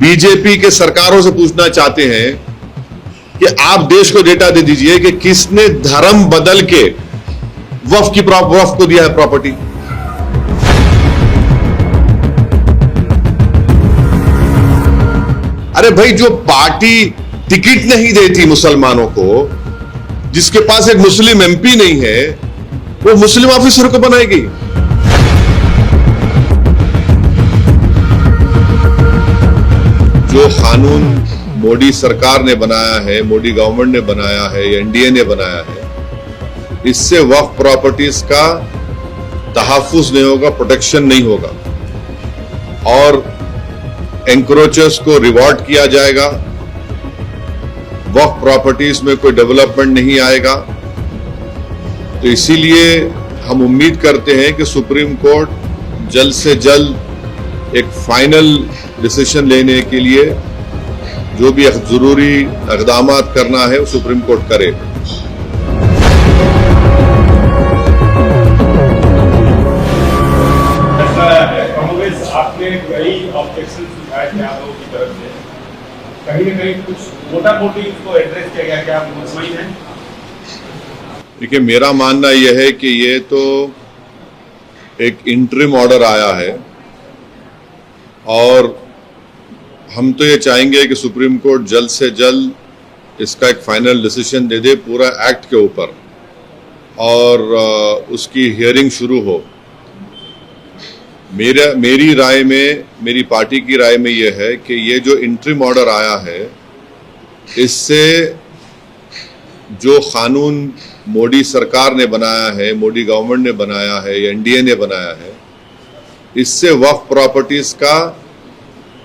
BJP के सरकारों से पूछना चाहते हैं कि आप देश को डेटा दे दीजिए कि किसने धर्म बदल के वक्फ को दिया है प्रॉपर्टी। अरे भाई, जो पार्टी टिकट नहीं देती मुसलमानों को, जिसके पास एक मुस्लिम एमपी नहीं है, वो मुस्लिम ऑफिसर को बनाएगी। जो कानून मोदी सरकार ने बनाया है, मोदी गवर्नमेंट ने बनाया है, एनडीए ने बनाया है, इससे वक्फ प्रॉपर्टीज का तहफ्फुज नहीं होगा, प्रोटेक्शन नहीं होगा और एंक्रोचर्स को रिवॉर्ड किया जाएगा। वक्फ प्रॉपर्टीज में कोई डेवलपमेंट नहीं आएगा। तो इसीलिए हम उम्मीद करते हैं कि सुप्रीम कोर्ट जल्द से जल्द एक फाइनल डिसीजन लेने के लिए जो भी जरूरी इक़दाम करना है वो सुप्रीम कोर्ट करे। कांग्रेस आपने कई ऑब्जेक्शन उठाए थे आप लोगों की तरफ से, कहीं ना कहीं कुछ मोटा मोटी इसको एड्रेस किया गया, क्या आप मुतमईन हैं? देखिए, मेरा मानना यह है कि ये तो एक इंटरिम ऑर्डर आया है और हम तो ये चाहेंगे कि सुप्रीम कोर्ट जल्द से जल्द इसका एक फाइनल डिसीजन दे दे पूरा एक्ट के ऊपर और उसकी हियरिंग शुरू हो। मेरी राय में, मेरी पार्टी की राय में यह है कि ये जो इंटरिम ऑर्डर आया है, इससे जो कानून मोदी सरकार ने बनाया है, मोदी गवर्नमेंट ने बनाया है, एनडीए ने बनाया है, इससे वक्फ प्रॉपर्टीज का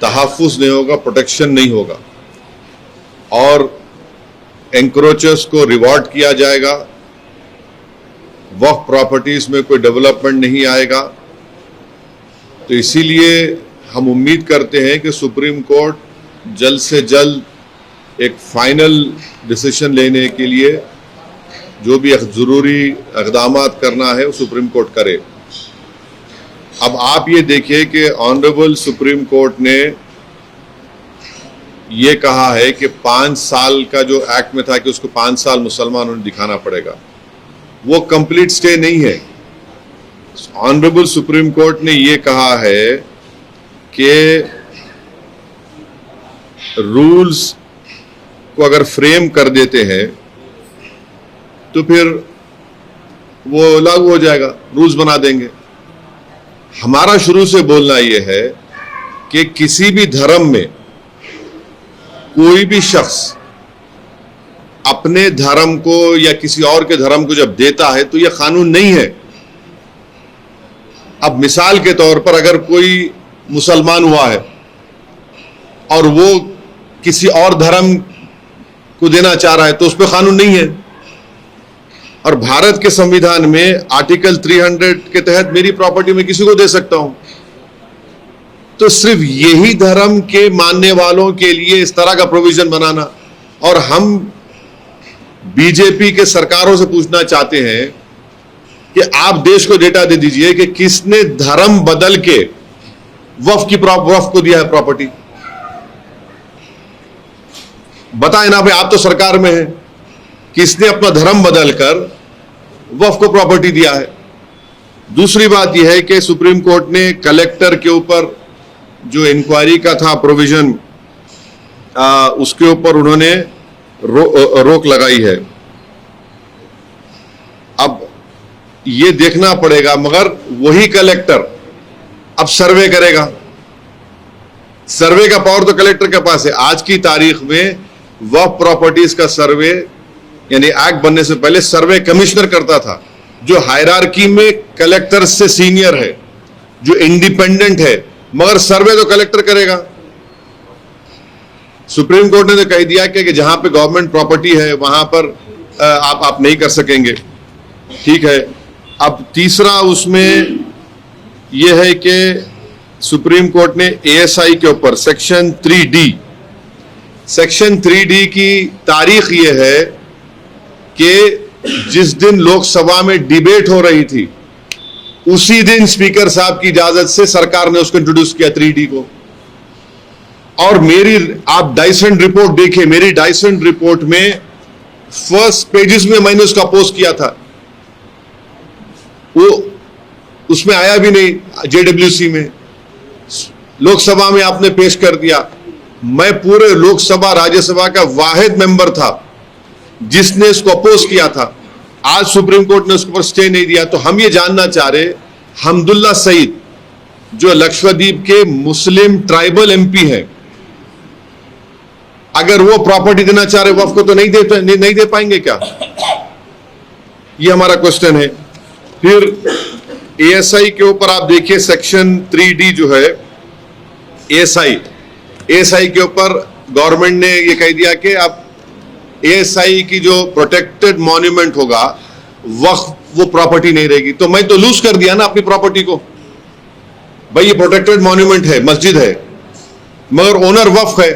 तहफ्फुज नहीं होगा, प्रोटेक्शन नहीं होगा और एंक्रोचर्स को रिवॉर्ड किया जाएगा। वक्फ प्रॉपर्टीज में कोई डेवलपमेंट नहीं आएगा। तो इसीलिए हम उम्मीद करते हैं कि सुप्रीम कोर्ट जल्द से जल्द एक फाइनल डिसीजन लेने के लिए जो भी जरूरी इक़दाम करना है वो सुप्रीम कोर्ट करे। अब आप ये देखिए कि ऑनरेबल सुप्रीम कोर्ट ने ये कहा है कि 5 साल का जो एक्ट में था कि उसको 5 साल मुसलमानों ने दिखाना पड़ेगा, वो कंप्लीट स्टे नहीं है। ऑनरेबल सुप्रीम कोर्ट ने ये कहा है कि रूल्स को अगर फ्रेम कर देते हैं तो फिर वो लागू हो जाएगा, रूल्स बना देंगे। हमारा शुरू से बोलना यह है कि किसी भी धर्म में कोई भी शख्स अपने धर्म को या किसी और के धर्म को जब देता है तो यह कानून नहीं है। अब मिसाल के तौर पर अगर कोई मुसलमान हुआ है और वो किसी और धर्म को देना चाह रहा है तो उस पर कानून नहीं है। और भारत के संविधान में आर्टिकल 300 के तहत मेरी प्रॉपर्टी में किसी को दे सकता हूं। तो सिर्फ यही धर्म के मानने वालों के लिए इस तरह का प्रोविजन बनाना, और हम बीजेपी के सरकारों से पूछना चाहते हैं कि आप देश को डेटा दे दीजिए कि किसने धर्म बदल के वक्फ को दिया है प्रॉपर्टी। बताएं ना भाई, आप तो सरकार में हैं, किसने अपना धर्म बदलकर वक्फ को प्रॉपर्टी दिया है। दूसरी बात यह है कि सुप्रीम कोर्ट ने कलेक्टर के ऊपर जो इंक्वायरी का था प्रोविजन, उसके ऊपर उन्होंने रोक लगाई है। अब ये देखना पड़ेगा, मगर वही कलेक्टर अब सर्वे करेगा। सर्वे का पावर तो कलेक्टर के पास है। आज की तारीख में वक्फ प्रॉपर्टीज का सर्वे यानी एक्ट बनने से पहले सर्वे कमिश्नर करता था, जो हायरार्की में कलेक्टर से सीनियर है, जो इंडिपेंडेंट है, मगर सर्वे तो कलेक्टर करेगा। सुप्रीम कोर्ट ने तो कह दिया कि जहां पे गवर्नमेंट प्रॉपर्टी है वहां पर आप नहीं कर सकेंगे। ठीक है। अब तीसरा उसमें यह है कि सुप्रीम कोर्ट ने एएसआई के ऊपर सेक्शन 3D की तारीख यह है कि जिस दिन लोकसभा में डिबेट हो रही थी उसी दिन स्पीकर साहब की इजाजत से सरकार ने उसको इंट्रोड्यूस किया 3D को। और मेरी आप डाइसेंट रिपोर्ट देखिए, मेरी डाइसेंट रिपोर्ट में फर्स्ट पेजेस में मैंने उसका पोस्ट किया था, वो उसमें आया भी नहीं, जेडब्ल्यूसी में, लोकसभा में आपने पेश कर दिया। मैं पूरे लोकसभा राज्यसभा का वाहिद मेंबर था जिसने इसको अपोज किया था। आज सुप्रीम कोर्ट ने उसके ऊपर स्टे नहीं दिया। तो हम ये जानना चाह रहे, हमदुल्ला सईद जो लक्षद्वीप के मुस्लिम ट्राइबल एमपी हैं, अगर वो प्रॉपर्टी देना चाह रहे वक्फ को तो नहीं दे पाएंगे क्या? ये हमारा क्वेश्चन है। फिर एएसआई के ऊपर आप देखिए सेक्शन 3D जो है, एएसआई के ऊपर गवर्नमेंट ने ये कह दिया कि आप एएसआई की जो प्रोटेक्टेड मॉन्यूमेंट होगा वक्फ वो प्रॉपर्टी नहीं रहेगी। तो मैं तो लूज कर दिया ना अपनी प्रॉपर्टी को। भाई ये प्रोटेक्टेड मॉन्यूमेंट है, मस्जिद है, मगर ओनर वक्फ है।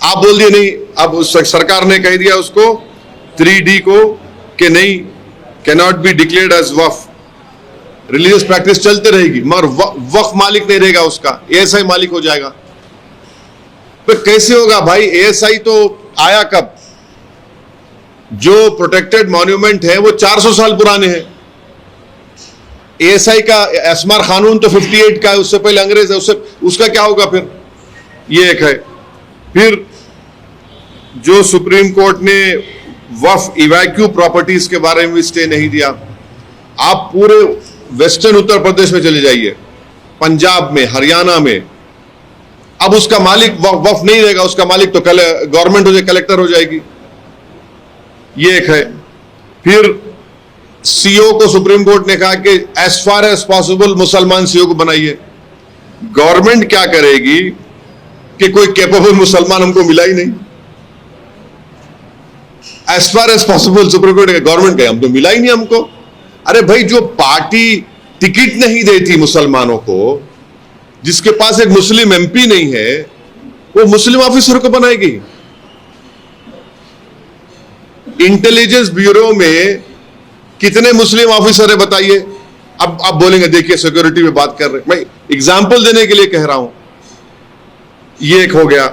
आप बोल दिए नहीं, अब सरकार ने कह दिया उसको 3D को कि नहीं, कैनॉट बी डिक्लेयर्ड एज वक्फ। रिलीजियस प्रैक्टिस चलते रहेगी मगर वक्फ मालिक नहीं रहेगा, उसका एएसआई मालिक हो जाएगा। तो कैसे होगा भाई? एएसआई तो आया कब? जो प्रोटेक्टेड मॉन्यूमेंट है वो 400 साल पुराने हैं। एएसआई का एस्मार कानून तो 58 का है, उससे पहले अंग्रेज है, उसका क्या होगा फिर? ये एक है। फिर जो सुप्रीम कोर्ट ने वक्फ इवैक्यू प्रॉपर्टीज के बारे में स्टे नहीं दिया। आप पूरे वेस्टर्न उत्तर प्रदेश में चले जाइए, पंजाब में, हरियाणा में, अब उसका मालिक वक्फ नहीं रहेगा, उसका मालिक तो गवर्नमेंट हो जाए, कलेक्टर हो जाएगी। ये एक है। फिर सीओ को सुप्रीम कोर्ट ने कहा कि एज फार एज पॉसिबल मुसलमान सीओ को बनाइए। गवर्नमेंट क्या करेगी कि कोई कैपेबल मुसलमान हमको मिला ही नहीं। As far as possible Supreme Court ने, गवर्नमेंट कहे हम तो मिला ही नहीं हमको। अरे भाई, जो पार्टी टिकट नहीं देती मुसलमानों को, जिसके पास एक मुस्लिम एमपी नहीं है, वो मुस्लिम ऑफिसर को बनाएगी। इंटेलिजेंस ब्यूरो में कितने मुस्लिम ऑफिसर है बताइए? अब आप बोलेंगे देखिए सिक्योरिटी में बात कर रहे, मैं एग्जाम्पल देने के लिए कह रहा हूं। ये एक हो गया।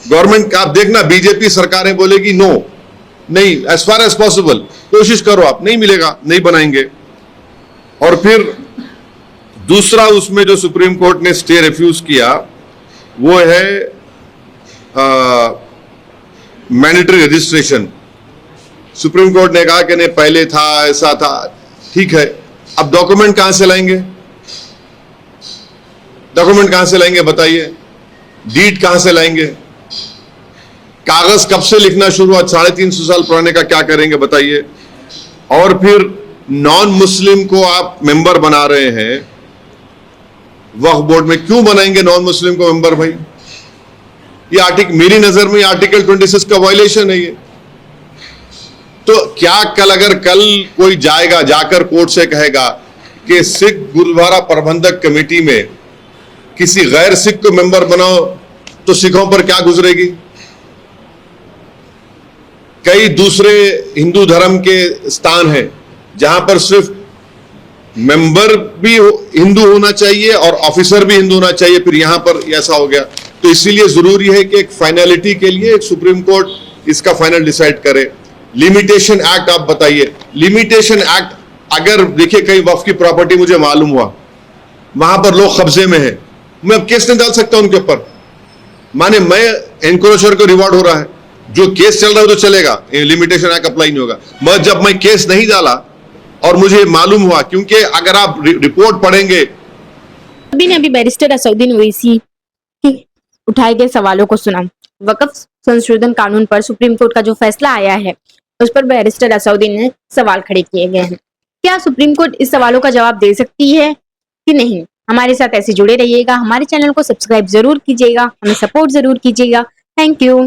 गवर्नमेंट का आप देखना, बीजेपी सरकारें बोलेगी नो, नहीं, एज फार एज पॉसिबल कोशिश करो, आप नहीं मिलेगा, नहीं बनाएंगे। और फिर दूसरा उसमें जो सुप्रीम कोर्ट ने स्टे रिफ्यूज किया वो है मैंडेटरी रजिस्ट्रेशन। सुप्रीम कोर्ट ने कहा कि नहीं, पहले था, ऐसा था, ठीक है, अब डॉक्यूमेंट कहां से लाएंगे? डॉक्यूमेंट कहां से लाएंगे बताइए? डीड कहां से लाएंगे? कागज कब से लिखना शुरू हुआ? 350 साल पुराने का क्या करेंगे बताइए? और फिर नॉन मुस्लिम को आप मेंबर बना रहे हैं वक्फ बोर्ड में, क्यों बनाएंगे नॉन मुस्लिम को मेंबर भाई? ये आर्टिकल, मेरी नजर में आर्टिकल 26 का वायलेशन है ये। तो क्या अगर कल कोई जाएगा, जाकर कोर्ट से कहेगा कि सिख गुरुद्वारा प्रबंधक कमेटी में किसी गैर सिख को मेंबर बनाओ, तो सिखों पर क्या गुजरेगी? कई दूसरे हिंदू धर्म के स्थान हैं जहां पर सिर्फ मेंबर भी हिंदू होना चाहिए और ऑफिसर भी हिंदू होना चाहिए, फिर यहां पर ऐसा हो गया। तो इसीलिए जरूरी है कि एक फाइनलिटी के लिए एक सुप्रीम कोर्ट इसका फाइनल डिसाइड करे। लिमिटेशन एक्ट आप बताइए, लिमिटेशन एक्ट अगर देखिए कई वक्फ की प्रॉपर्टी मुझे मालूम हुआ वहां पर लोग कब्जे में है, मैं अब केस नहीं डाल सकता उनके ऊपर, माने मैं एनक्रोचर को रिवॉर्ड हो रहा है, जो केस चल रहा है तो चलेगा, लिमिटेशन एक्ट अप्लाई नहीं होगा। मगर जब मैं केस नहीं डाला और मुझे मालूम हुआ, क्योंकि अगर आप रिपोर्ट पढ़ेंगे, अभी बैरिस्टर असउद्दीन ओवैसी उठाए गए सवालों को सुना। वक्फ संशोधन कानून पर सुप्रीम कोर्ट का जो फैसला आया है उस पर बैरिस्टर असउद्दीन ने सवाल खड़े किए गए हैं। क्या सुप्रीम कोर्ट इस सवालों का जवाब दे सकती है कि नहीं? हमारे साथ ऐसे जुड़े रहिएगा, हमारे चैनल को सब्सक्राइब जरूर कीजिएगा, हमें सपोर्ट जरूर कीजिएगा। Thank you.